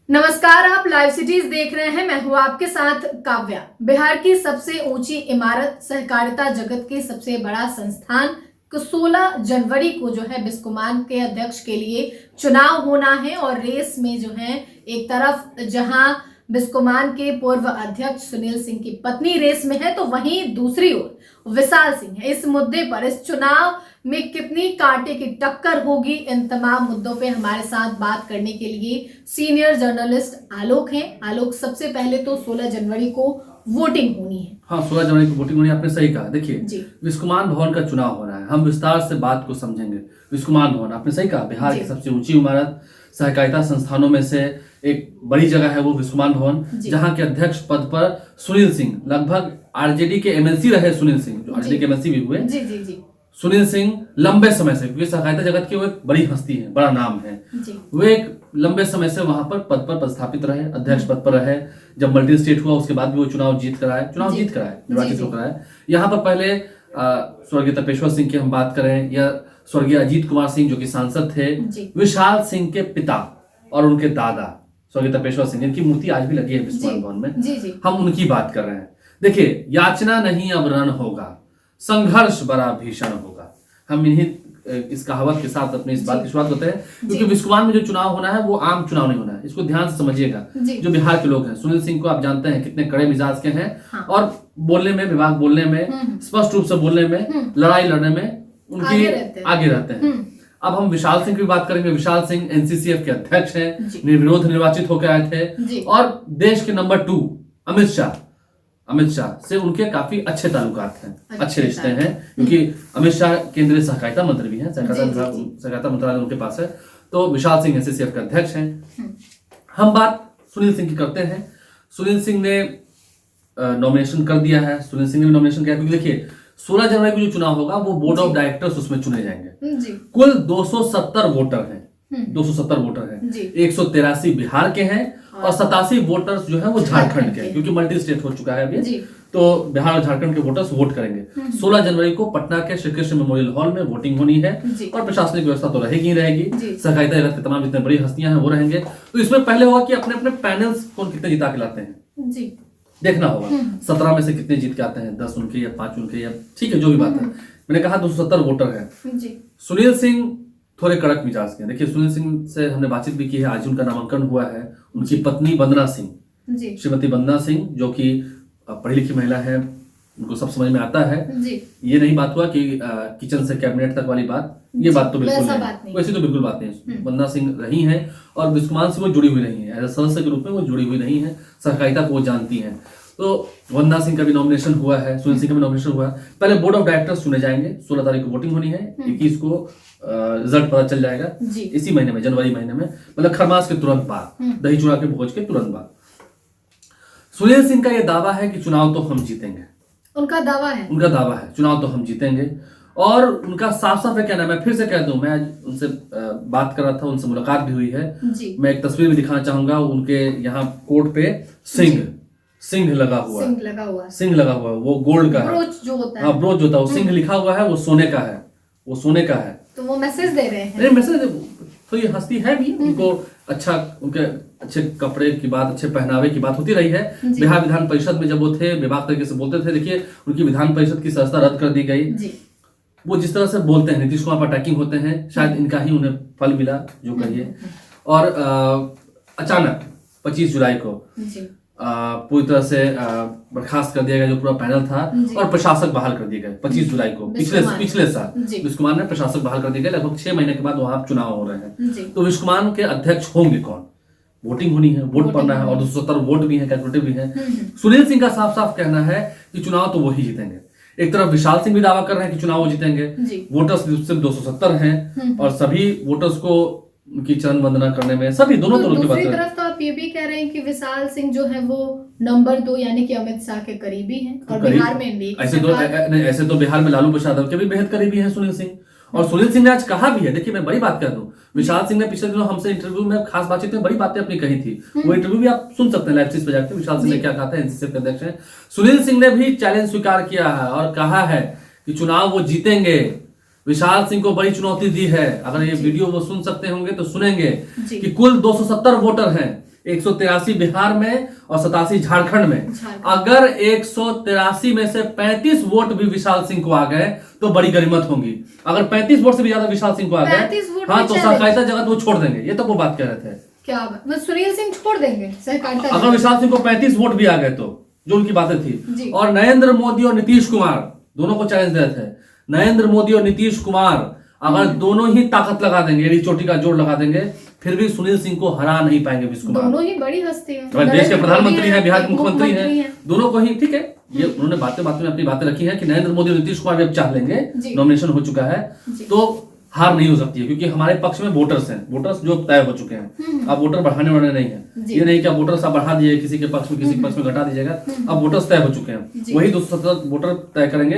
नमस्कार, आप live cities देख रहे हैं। मैं हूं आपके साथ काव्या। बिहार की सबसे ऊंची इमारत, सहकारिता जगत के सबसे बड़ा संस्थान को 16 जनवरी को जो है बिस्कोमान के अध्यक्ष के लिए चुनाव होना है। और रेस में जो है एक तरफ जहां बिस्कोमान के पूर्व अध्यक्ष सुनील सिंह की पत्नी रेस में है, तो वहीं दूसरी ओर विशाल सिंह है। इस मुद्दे पर, इस चुनाव में कितनी कांटे की टक्कर होगी, इन तमाम मुद्दों पे हमारे साथ बात करने के लिए सीनियर जर्नलिस्ट आलोक हैं। आलोक, सबसे पहले तो 16 जनवरी को वोटिंग होनी है। हाँ, 16 जनवरी को वोटिंग होनी है, आपने सही कहा। देखिए, बिस्कोमान भवन का चुनाव हो रहा है, हम विस्तार से बात को समझेंगे। बिस्कोमान भवन, आपने सही कहा, बिहार की सबसे ऊंची इमारत, सहकारिता संस्थानों में से एक बड़ी जगह है वो बिस्कोमान भवन, जहां के अध्यक्ष पद पर सुनील सिंह, लगभग आरजेडी के एमएलसी रहे सुनील सिंह, जो आरजेडी के एमएलसी भी हुए। जी जी जी। सुनील सिंह लंबे समय से, क्योंकि सहकारिता जगत की वो एक बड़ी हस्ती है, बड़ा नाम है, वे एक लंबे समय से वहां पर पद पर पदस्थापित रहे, अध्यक्ष पद पर रहे। जब मल्टी स्टेट हुआ उसके बाद भी वो चुनाव जीत कर आए, निर्वाचित होकर आए। यहाँ पर पहले स्वर्गीय तपेश्वर सिंह की हम बात करें, या स्वर्गीय अजीत कुमार सिंह जो कि सांसद थे, विशाल सिंह के पिता और उनके दादा स्वर्गीय तपेश्वर सिंह, इनकी मूर्ति आज भी लगी है बिस्कोमान भवन में, हम उनकी बात कर रहे हैं। देखिए, याचना नहीं अब रण होगा, संघर्ष बड़ा भीषण होगा। हम इन्हीं इस कहावत के साथ अपनी इस बात की शुरुआत करते हैं, क्योंकि बिस्कोमान में जो चुनाव होना है वो आम चुनाव नहीं होना है। इसको ध्यान से समझिएगा। जो बिहार के लोग हैं, सुनील सिंह को आप जानते हैं कितने कड़े मिजाज के हैं, और बोलने में, विभाग बोलने में, स्पष्ट रूप से बोलने में, लड़ाई लड़ने में उनकी आगे रहते हैं। अब हम विशाल सिंह की बात करेंगे। विशाल सिंह एनसीसीएफ के अध्यक्ष हैं, निर्विरोध निर्वाचित होकर आए थे, और देश के नंबर 2 अमित शाह से उनके काफी अच्छे ताल्लुकात हैं, अच्छे रिश्ते हैं, क्योंकि अमित शाह केंद्रीय सहकारिता मंत्री भी हैं, सहकारिता मंत्रालय उनके पास है। तो विशाल सिंह एनसीसीएफ के अध्यक्ष हैं। हम बात सुनील सिंह की करते हैं। सुनील सिंह ने नॉमिनेशन कर दिया है। सुनील सिंह ने नॉमिनेशन किया, क्योंकि देखिए 16 जनवरी को जो चुनाव होगा वो बोर्ड ऑफ डायरेक्टर्स उसमें चुने जाएंगे। कुल 270 वोटर हैं, 270 वोटर हैं। 183 बिहार के हैं और 87 वोटर्स जो है वो झारखंड के हैं, क्योंकि मल्टी स्टेट हो चुका है अभी, तो बिहार और झारखंड के वोटर्स वोट करेंगे। 16 जनवरी को पटना के श्री कृष्ण मेमोरियल हॉल में वोटिंग होनी है, और प्रशासनिक व्यवस्था तो रहेगी। सहकारिता जगत के तमाम जितने बड़ी हस्तियां हैं वो रहेंगे। तो इसमें पहले होगा कि अपने अपने पैनल्स कौन कितने जिता के लाते हैं, देखना होगा। 17 में से कितने जीत के आते हैं, 10 उनके या 5 उनके, या ठीक है जो भी बात है। मैंने कहा 270 वोटर है। सुनील सिंह थोड़े कड़क मिजाज के। देखिए, सुनील सिंह से हमने बातचीत भी की है, आज उनका नामांकन हुआ है। उनकी पत्नी वंदना सिंह, श्रीमती वंदना सिंह, जो कि पढ़ी लिखी महिला है, उनको सब समझ में आता है। ये नहीं बात हुआ कि किचन से कैबिनेट तक वाली बात, ये बात तो बिल्कुल नहीं, वैसी तो बिल्कुल बात नहीं। वंदना सिंह रही हैं और बिस्कोमान से वो जुड़ी हुई रही है, सदस्य के रूप में वो जुड़ी हुई नहीं है, सहकारिता को वो जानती हैं। तो वंदना सिंह का भी नॉमिनेशन हुआ है, सुनील सिंह का भी नॉमिनेशन हुआ है। पहले बोर्ड ऑफ डायरेक्टर्स चुने जाएंगे, 16 तारीख को वोटिंग होनी है, 21 को रिजल्ट पता चल जाएगा, इसी महीने में, जनवरी महीने में, मतलब खरमास के तुरंत बाद, दही चूड़ा के भोज के तुरंत बाद। सुनील सिंह का यह दावा है कि चुनाव तो हम जीतेंगे। उनका दावा है चुनाव तो हम जीतेंगे, और उनका साफ साफ है, क्या नाम है, फिर से कह दूं, मैं आज उनसे बात कर रहा था, उनसे मुलाकात भी हुई है। मैं एक तस्वीर भी दिखाना चाहूंगा। उनके यहाँ कोट पे सिंह लगा हुआ है, वो गोल्ड का है, ब्रोच जो होता है, वो सिंह लिखा हुआ है, वो सोने का है। तो वो मैसेज दे रहे हैं। नहीं, मैसेज तो ये हस्ती है भी, उनको अच्छा, उनके अच्छे कपड़े की बात, अच्छे पहनावे की बात होती रही है। बिहार विधान परिषद में जब वो थे, बेबाक तरीके से बोलते थे। देखिए, उनकी विधान परिषद की सदस्यता रद्द कर दी गई। वो जिस तरह से बोलते हैं, नीतीश कुमार पर अटैकिंग होते हैं, शायद इनका ही उन्हें फल मिला, जो कहिए। और अचानक 25 जुलाई को पूरी तरह से बर्खास्त कर दिया गया जो पूरा पैनल था, और प्रशासक बहाल कर दिए गए 25 जुलाई को, पिछले साल बिस्कोमान में प्रशासक बहाल कर दिए गए। लगभग 6 महीने के बाद वहां चुनाव हो रहे हैं। तो बिस्कोमान के अध्यक्ष होंगे कौन, वोटिंग होनी है, वोट पड़ना है, और 270 वोट भी है, कैलकुलेटिव भी है। सुनील सिंह का साफ साफ कहना है कि चुनाव तो वही जीतेंगे। एक तरफ विशाल सिंह भी दावा कर रहे हैं कि चुनाव वो जीतेंगे, वोटर्स सिर्फ 270 हैं, और सभी वोटर्स को उनकी चरण वंदना करने में सभी दोनों तरह की बात दूसरी तरफ तो आप ये भी कह रहे हैं कि विशाल सिंह जो है वो नंबर 2 यानी कि अमित शाह के करीबी हैं, और बिहार में भी ऐसे तो बिहार में लालू प्रसाद के भी बेहद करीबी हैं सुनील सिंह। और सुनील सिंह ने आज कहा भी है, देखिए मैं बड़ी बात कर दूं, विशाल सिंह ने पिछले दिनों हमसे इंटरव्यू में, खास बातचीत में बड़ी बातें अपनी कही थी। वो इंटरव्यू भी आप सुन सकते हैं लाइव चीज पे जाकर, विशाल सिंह ने क्या कहा था, एनसीसीएफ के अध्यक्ष हैं। सुनील सिंह ने भी चैलेंज स्वीकार किया है और कहा है कि चुनाव वो जीतेंगे। विशाल सिंह को बड़ी चुनौती दी है। अगर ये वीडियो वो सुन सकते होंगे तो सुनेंगे कि कुल 270 वोटर हैं, 183 बिहार में और 87 झारखंड में। अगर 183 में से 35 वोट भी विशाल सिंह को आ गए तो बड़ी गरिमत होगी। अगर 35 वोट से भी ज्यादा विशाल सिंह को आ गए, हाँ, तो सहकारिता जगत वो छोड़ देंगे। ये तो वो बात कह रहे थे, क्या सुनील सिंह छोड़ देंगे सहकारिता? अगर विशाल सिंह को 35 वोट भी आ गए तो, जो उनकी बातें थी। और नरेंद्र मोदी और नीतीश कुमार दोनों को चैलेंज दे रहे थे। नरेंद्र मोदी और नीतीश कुमार अगर दोनों ही ताकत लगा देंगे, एड़ी चोटी का जोड़ लगा देंगे, फिर भी सुनील सिंह को हरा नहीं पाएंगे विश्व कुमार। दोनों ही बड़ी हस्ती है, देश के प्रधानमंत्री हैं, बिहार के मुख्यमंत्री हैं, दोनों को ही। ठीक है, ये उन्होंने बातें में अपनी बातें रखी है कि नरेंद्र मोदी और नीतीश कुमार भी अब चाह लेंगे, नॉमिनेशन हो चुका है, तो हार नहीं हो सकती है, क्योंकि हमारे पक्ष में वोटर्स हैं, वोटर्स जो तय हो चुके हैं। अब वोटर बढ़ाने वाले नहीं है, ये नहीं कि अब वोटर्स आप बढ़ा दिए किसी के पक्ष में, किसी के पक्ष में घटा दीजिएगा। अब वोटर्स तय हो चुके हैं, वही 270 वोटर तय करेंगे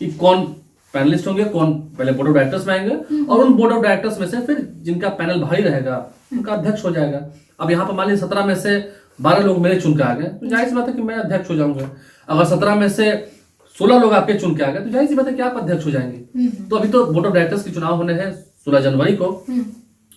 कि कौन पैनलिस्ट होंगे, कौन पहले बोर्ड ऑफ डायरेक्टर्स में आएंगे, और उन बोर्ड ऑफ डायरेक्टर्स में से फिर जिनका पैनल भारी रहेगा उनका अध्यक्ष हो जाएगा। अब यहाँ पर मान लीजिए 17 में से 12 लोग मेरे चुन के आ गए, तो जाहिर सी बात है कि मैं अध्यक्ष हो जाऊंगा। अगर 17 में से 16 लोग आपके चुन के आ गए, तो जाहिर सी बात है कि आप अध्यक्ष हो जाएंगे। तो अभी तो बोर्ड ऑफ डायरेक्टर्स के चुनाव होने हैं 16 जनवरी को,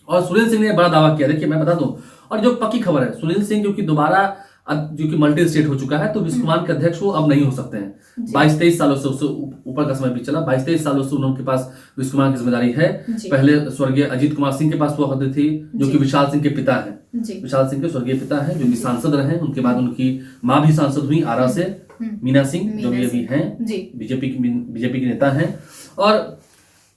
और सुनील सिंह ने बड़ा दावा किया। देखिए मैं बता दूं, और जो पक्की खबर है, सुनील सिंह क्योंकि दोबारा जो कि मल्टी स्टेट हो चुका है, तो विश्व कुमार के अध्यक्ष वो अब नहीं हो सकते हैं। 22-23 सालों से उससे ऊपर का समय भी चला, 22-23 सालों से उनके पास विश्व कुमार की जिम्मेदारी है। पहले स्वर्गीय अजीत कुमार सिंह के पास हुआ करती थी, जो कि विशाल सिंह के पिता हैं, विशाल सिंह के स्वर्गीय पिता हैं, जो कि सांसद रहे। उनके बाद उनकी माँ भी सांसद हुई आरा से, मीना सिंह, जो भी अभी हैं बीजेपी की नेता हैं। और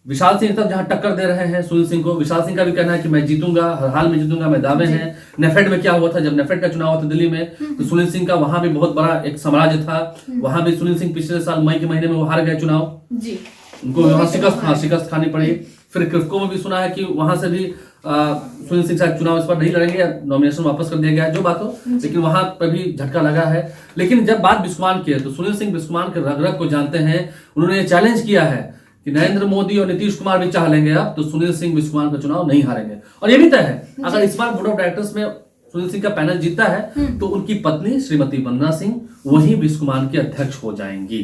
विशाल सिंह तब जहां टक्कर दे रहे हैं सुनील सिंह को, विशाल सिंह का भी कहना है कि मैं जीतूंगा, हर हाल में जीतूंगा, मैं दावे हैं। नेफेड में क्या हुआ था, जब नेफेड का चुनाव हुआ था दिल्ली में, तो सुनील सिंह का वहां भी बहुत बड़ा एक साम्राज्य था। वहां भी सुनील सिंह पिछले साल मई के महीने में वो हार गए चुनाव, उनको वहां शिकस्त खानी पड़ी। फिर क्रिफको में भी सुना है कि वहां से भी सुनील सिंह शायद चुनाव इस बार नहीं लड़ेंगे या नॉमिनेशन वापस कर दिया गया है, जो बात हो, लेकिन वहां पर भी झटका लगा है। लेकिन जब बात बिस्कुमान की है, तो सुनील सिंह बिस्कुमान के रग रग को जानते हैं। उन्होंने ये चैलेंज किया है कि नरेंद्र मोदी और नीतीश कुमार भी चाह लेंगे अब, तो सुनील सिंह विश्व कुमार का चुनाव नहीं हारेंगे। और ये भी तय है, अगर इस बार बोर्ड ऑफ डायरेक्टर्स में सुनील सिंह का पैनल जीतता है, तो उनकी पत्नी श्रीमती वंदना सिंह वही विश्व कुमार के अध्यक्ष हो जाएंगी।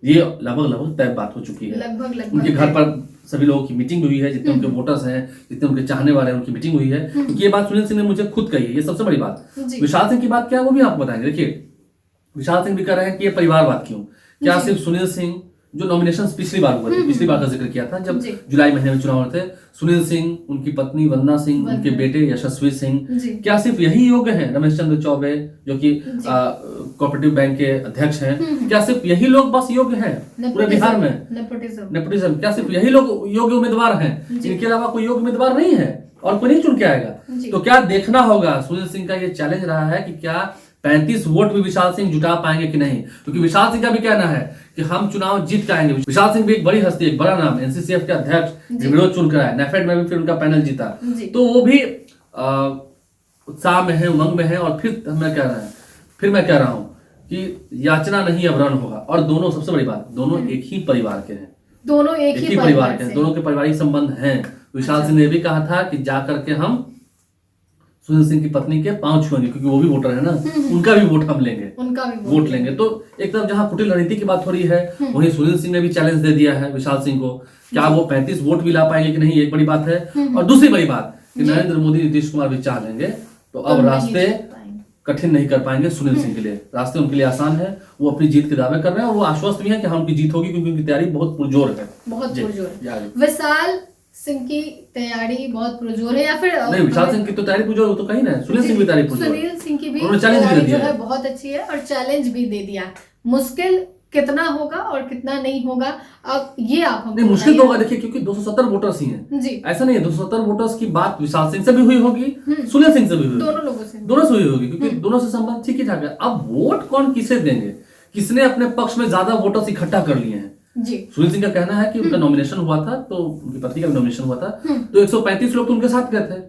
ये लगभग तय बात हो चुकी है। लगभग उनके घर पर सभी लोगों की मीटिंग हुई है, जितने उनके वोटर्स हैं, जितने उनके चाहने वाले हैं, उनकी मीटिंग हुई है। क्योंकि ये बात सुनील सिंह ने मुझे खुद कही है, ये सबसे बड़ी बात। विशाल सिंह की बात क्या है वो भी आपको बताएंगे। देखिए विशाल सिंह भी कह रहे हैं कि ये परिवारवाद क्यों, क्या सिर्फ सुनील सिंह, जो नॉमिनेशन पिछली बार हुए थे, पिछली बार का जिक्र किया था जब जुलाई महीने में चुनाव हुए थे, सुनील सिंह, उनकी पत्नी वंदना सिंह, उनके बेटे यशस्वी सिंह, क्या सिर्फ यही योग्य हैं? रमेश चंद्र चौबे जो कि कोऑपरेटिव बैंक के अध्यक्ष हैं, क्या सिर्फ यही लोग बस योग्य हैं पूरे बिहार में? नेपोटिज्म, क्या सिर्फ यही लोग योग्य उम्मीदवार हैं? इनके अलावा कोई योग्य उम्मीदवार नहीं है और कोई नहीं चुन के आएगा। तो क्या देखना होगा, सुनील सिंह का ये चैलेंज रहा है कि क्या 35 वोट भी विशाल सिंह जुटा पाएंगे कि नहीं, क्योंकि विशाल सिंह का भी कहना है कि हम चुनाव जीत के आएंगे। विशाल सिंह भी एक बड़ी हस्ती, एक बड़ा नाम, एनसीसीएफ के अध्यक्ष, विरोध चुन कर आए, नेफेड में भी फिर उनका पैनल जीता, तो वो भी उत्साह में है, उमंग में है। और फिर मैं कह रहा हूं कि याचना नहीं अब रण होगा। और दोनों, सबसे बड़ी बात, दोनों एक ही परिवार के हैं, दोनों एक ही परिवार के हैं, दोनों के पारिवारिक संबंध हैं। विशाल सिंह ने भी कहा था कि जाकर के हम सुनील सिंह की पत्नी के पांव छुएंगे, क्योंकि वो भी वोटर है ना, उनका भी वोट हम लेंगे, उनका भी वोट लेंगे। तो एक तरफ जहां कुटिल रणनीति की बात हो रही है, वहीं सुनील सिंह ने भी चैलेंज दे दिया है विशाल सिंह को, क्या वो 35 वोट भी ला पाएंगे कि नहीं, एक बड़ी बात है। और दूसरी बड़ी बात कि नरेंद्र मोदी, नीतीश कुमार भी चाह लेंगे, तो अब रास्ते कठिन नहीं कर पाएंगे सुनील सिंह के लिए, रास्ते उनके लिए आसान है। वो अपनी जीत के दावे कर रहे हैं और वो आश्वस्त भी है कि हाँ उनकी जीत होगी, क्योंकि उनकी तैयारी बहुत पुरजोर है, बहुत पुरजोर है। विशाल सिंह की तैयारी बहुत पुरजोर है, या फिर नहीं, विशाल सिंह की तो तैयारी पुरजोर, वो तो कहीं ना, सुनील सिंह की तैयारी पुरजोर, सुनील सिंह की भी तैयारी जो है बहुत अच्छी है, और चैलेंज भी दे दिया। मुश्किल कितना होगा और कितना नहीं होगा, अब ये आप हमको नहीं, मुश्किल तो होगा। देखिए क्योंकि 270 वोटर्स ही हैं जी, ऐसा नहीं है। 270 वोटर्स की बात विशाल सिंह से भी हुई होगी, सुनील सिंह से भी हुई, दोनों लोगों से हुई होगी, क्योंकि दोनों से संबंध ठीक ही ठाक है। अब वोट कौन किसे देंगे, किसने अपने पक्ष में ज्यादा वोटर्स इकट्ठा कर लिए हैं जी। सुनील सिंह का कहना है कि उनका नॉमिनेशन हुआ था, तो उनकी पत्नी का भी नॉमिनेशन हुआ था, तो 135 लोग तो उनके साथ गए थे,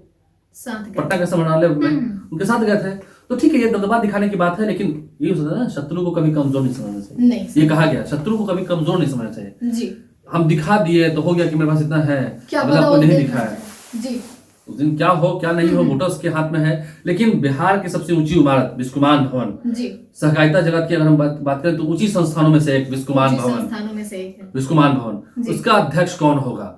पटना के समारोह में उनके साथ गए थे। तो ठीक है, ये दबदबा दिखाने की बात है, लेकिन ये हो सकता है ना, शत्रु को कभी कमजोर नहीं समझना चाहिए। ये कहा गया, शत्रु को कभी कमजोर नहीं समझना चाहिए जी। हम दिखा दिए तो हो गया कि मेरे पास इतना है, मतलब आपको नहीं दिखाया जी। उस दिन क्या हो क्या नहीं हो वोटर्स के हाथ में है। लेकिन बिहार की सबसे ऊंची इमारत विश्वकुमान भवन, सहकारिता जगत की अगर हम बात करें तो ऊंची संस्थानों में से एक विश्वकुमान भवन, विश्वकुमान भवन, उसका अध्यक्ष कौन होगा?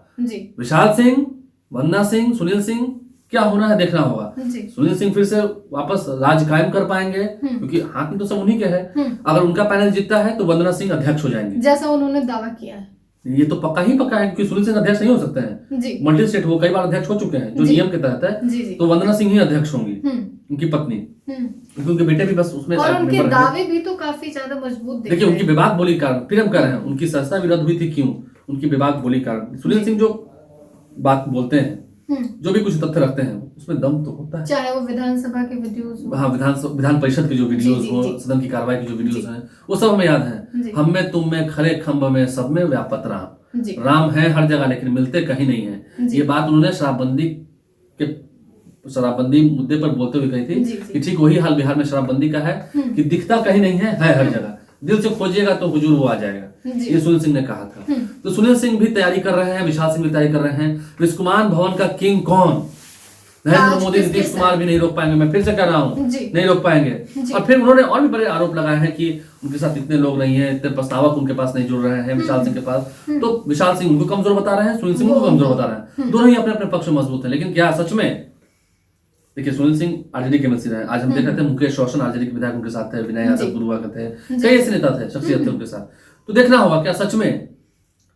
विशाल सिंह, वंदना सिंह, सुनील सिंह, क्या होना है देखना होगा। जी। सुनील सिंह फिर से वापस राज कायम कर पाएंगे, क्योंकि हाथ में तो सब उन्हीं के है। अगर उनका पैनल जीतता है तो वंदना सिंह अध्यक्ष हो जाएंगे, जैसा उन्होंने दावा किया है। ये तो पक्का ही पक्का है, क्योंकि सुनील सिंह अध्यक्ष नहीं हो सकते हैं। जी। मल्टी स्टेट वो कई बार अध्यक्ष हो चुके हैं जो नियम के तहत है। जी जी। तो वंदना सिंह ही अध्यक्ष होंगी, उनकी पत्नी, क्योंकि उनके बेटे भी बस उसमें और उनके मेंबर दावे भी तो काफी ज्यादा मजबूत देखिए उनकी विवाद बोली कारण फिर हम कह रहे हैं उनकी संस्था विरोध हुई थी, क्यों? उनकी विवाद बोली कारण। सुनील सिंह जो बात बोलते हैं, जो भी कुछ तथ्य रखते हैं, उसमें दम तो होता है, चाहे वो विधानसभा के वीडियोस हो, हाँ विधान परिषद की जो वीडियोस हो, सदन की कार्रवाई की जो वीडियोस हैं, वो सब हमें याद है। हम में तुम में खरे खंभ में सब में व्यापत राम है हर जगह लेकिन मिलते कहीं नहीं है। ये बात उन्होंने शराबबंदी मुद्दे पर बोलते हुए कही थी कि ठीक वही हाल बिहार में शराबबंदी का है कि दिखता कहीं नहीं है हर जगह, दिल से खोजिएगा तो हुजूर वो आ जाएगा। ये सुनील सिंह ने कहा था। तो सुनील सिंह भी तैयारी कर रहे हैं, विशाल सिंह भी तैयारी कर रहे हैं। विश्वकुमान भवन का किंग कौन? नरेंद्र मोदी, नीतीश कुमार भी नहीं रोक पाएंगे, मैं फिर से कह रहा हूँ नहीं रोक पाएंगे। और फिर उन्होंने और भी बड़े आरोप लगाए हैं कि उनके साथ इतने लोग नहीं है, इतने प्रस्तावक उनके पास नहीं जुड़ रहे हैं विशाल सिंह के पास। तो विशाल सिंह उनको कमजोर बता रहे हैं, सुनील सिंह को कमजोर बता रहे हैं। दोनों ही अपने अपने पक्ष में मजबूत है, लेकिन क्या सच में? देखिए सुनील सिंह आरजेडी के एमएलसी रहे, आज हम देख रहे थे मुकेश रोशन आरजेडी के विधायक उनके साथ थे, विनय यादव गुरुआ के थे, कई ऐसे नेता थे, शख्सियत थे उनके साथ। तो देखना होगा क्या सच में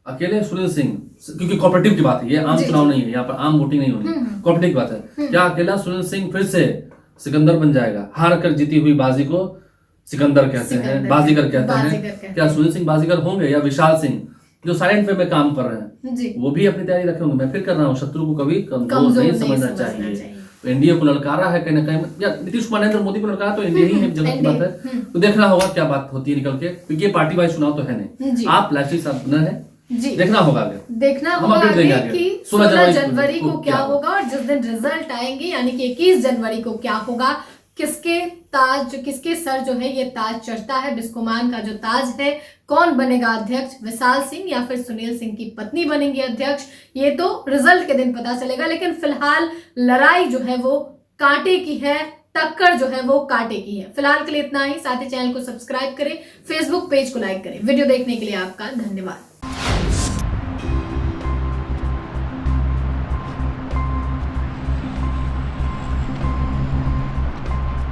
अकेले सुनील सिंह, क्योंकि कोऑपरेटिव की बात है, ये आम चुनाव नहीं है, यहाँ पर आम वोटिंग नहीं होनी, कोऑपरेटिव की बात है। क्या अकेला सुनील सिंह फिर से सिकंदर बन जाएगा? हार कर जीती हुई बाजी को सिकंदर कहते हैं, बाजीगर कहते हैं। क्या सुनील सिंह बाजीगर होंगे या विशाल सिंह जो साइलेंट वे में काम कर रहे हैं वो भी अपनी तैयारी रखे होंगे? मैं फिर कर रहा हूँ, शत्रु को कभी कमजोर नहीं समझना चाहिए। तो एनडीए को ललकारा है कहीं ना कहीं, या नीतीश कुमार नरेंद्र मोदी को ललकारा तो एनडीए ही है, जगत की बात है। तो देखना होगा क्या बात होती है निकल के, क्योंकि ये पार्टी वाइज चुनाव तो है नहीं। आप लाठी साहब न है, देखना होगा आगे, देखना होगा आगे कि 16 जनवरी को क्या होगा, और जिस दिन रिजल्ट आएंगे यानी कि 21 जनवरी को क्या होगा, किसके ताज, किसके सर जो है ये ताज चढ़ता है, बिस्कोमान का जो ताज है, कौन बनेगा अध्यक्ष, विशाल सिंह या फिर सुनील सिंह की पत्नी बनेंगी अध्यक्ष, ये तो रिजल्ट के दिन पता चलेगा। लेकिन फिलहाल लड़ाई जो है वो कांटे की है, टक्कर जो है वो कांटे की है। फिलहाल के लिए इतना ही। साथ ही चैनल को सब्सक्राइब करें, फेसबुक पेज को लाइक करें। वीडियो देखने के लिए आपका धन्यवाद।